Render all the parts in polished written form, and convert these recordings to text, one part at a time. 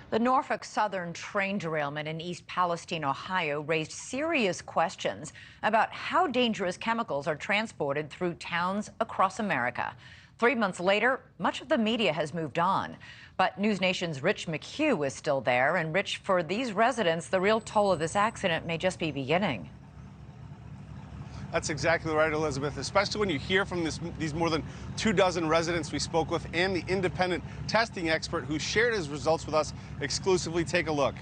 The Norfolk Southern train derailment in East Palestine, Ohio, raised serious questions about how dangerous chemicals are transported through towns across America. 3 months later, much of the media has moved on. But NewsNation's Rich McHugh is still there. And Rich, for these residents, the real toll of this accident may just be beginning. That's exactly right, Elizabeth, especially when you hear from these more than 24 residents we spoke with and the independent testing expert who shared his results with us exclusively. Take a look.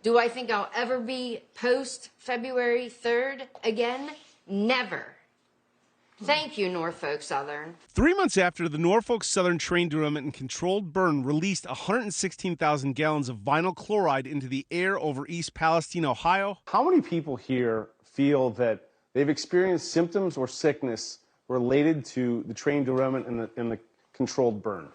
Do I think I'll ever be post February 3rd again? Never. Thank you, Norfolk Southern. 3 months after the Norfolk Southern train derailment and controlled burn released 116,000 gallons of vinyl chloride into the air over East Palestine, Ohio. How many people here feel that they've experienced symptoms or sickness related to the train derailment and the controlled burn?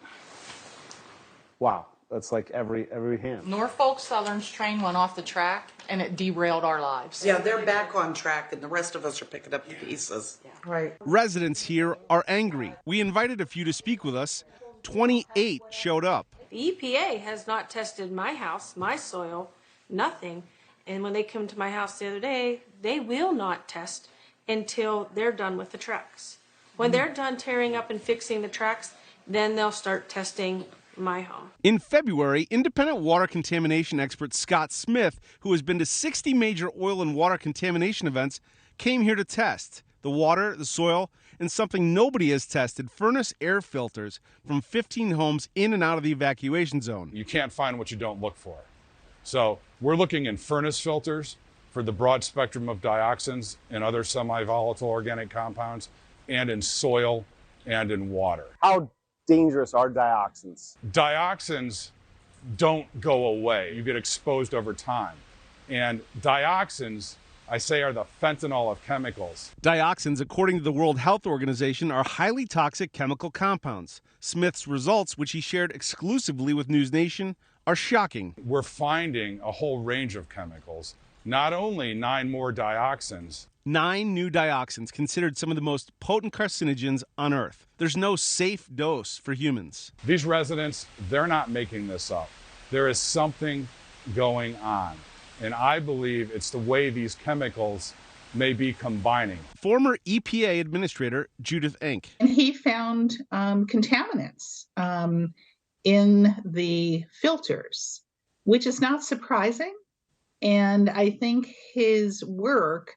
Wow, that's like every hand. Norfolk Southern's train went off the track and it derailed our lives. Yeah, they're back on track and the rest of us are picking up the pieces. Yeah. Right. Residents here are angry. We invited a few to speak with us. 28 showed up. The EPA has not tested my house, my soil, nothing. And when they come to my house the other day, they will not test until they're done with the tracks. When they're done tearing up and fixing the tracks, then they'll start testing my home. In February, independent water contamination expert Scott Smith, who has been to 60 major oil and water contamination events, came here to test the water, the soil, and something nobody has tested, furnace air filters from 15 homes in and out of the evacuation zone. You can't find what you don't look for. So we're looking in furnace filters for the broad spectrum of dioxins and other semi-volatile organic compounds, and in soil and in water. How dangerous are dioxins? Dioxins don't go away. You get exposed over time. And dioxins, I say, are the fentanyl of chemicals. Dioxins, according to the World Health Organization, are highly toxic chemical compounds. Smith's results, which he shared exclusively with NewsNation, are shocking. We're finding a whole range of chemicals, not only 9 more dioxins. 9 new dioxins, considered some of the most potent carcinogens on Earth. There's no safe dose for humans. These residents, they're not making this up. There is something going on. And I believe it's the way these chemicals may be combining. Former EPA Administrator Judith Enck. And he found contaminants in the filters, which is not surprising. And I think his work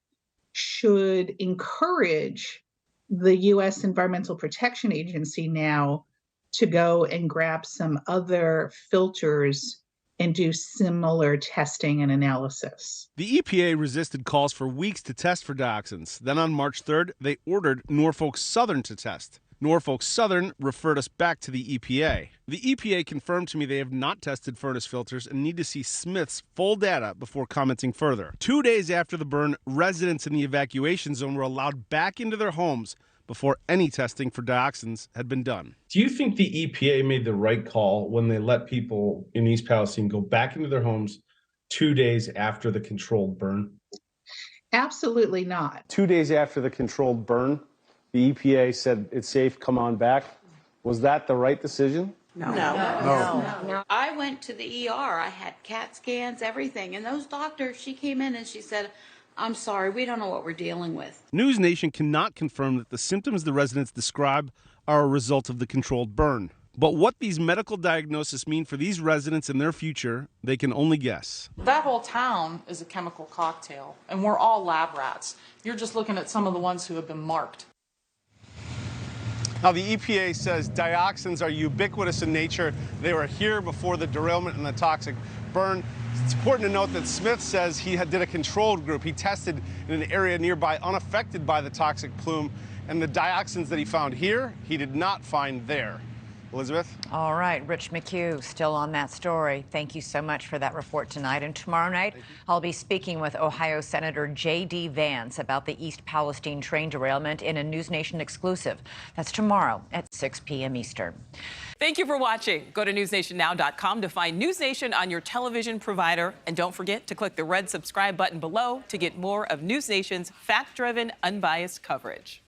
should encourage the U.S. Environmental Protection Agency now to go and grab some other filters and do similar testing and analysis. The EPA resisted calls for weeks to test for dioxins. Then on March 3rd, they ordered Norfolk Southern to test. Norfolk Southern referred us back to the EPA. The EPA confirmed to me they have not tested furnace filters and need to see Smith's full data before commenting further. 2 days after the burn, residents in the evacuation zone were allowed back into their homes before any testing for dioxins had been done. Do you think the EPA made the right call when they let people in East Palestine go back into their homes 2 days after the controlled burn? Absolutely not. 2 days after the controlled burn, the EPA said it's safe, come on back. Was that the right decision? No. I went to the ER. I had CAT scans, everything. And those doctors, she came in and she said, I'm sorry, we don't know what we're dealing with. NewsNation cannot confirm that the symptoms the residents describe are a result of the controlled burn. But what these medical diagnoses mean for these residents and their future, they can only guess. That whole town is a chemical cocktail, and we're all lab rats. You're just looking at some of the ones who have been marked. Now, the EPA says dioxins are ubiquitous in nature. They were here before the derailment and the toxic burn. It's important to note that Smith says he did a controlled group. He tested in an area nearby unaffected by the toxic plume, and the dioxins that he found here, he did not find there. Elizabeth? All right, Rich McHugh, still on that story. Thank you so much for that report tonight. And tomorrow night, I'll be speaking with Ohio Senator J.D. Vance about the East Palestine train derailment in a NewsNation exclusive. That's tomorrow at 6 p.m. Eastern. Thank you for watching. Go to newsnationnow.com to find NewsNation on your television provider. And don't forget to click the red subscribe button below to get more of NewsNation's fact-driven, unbiased coverage.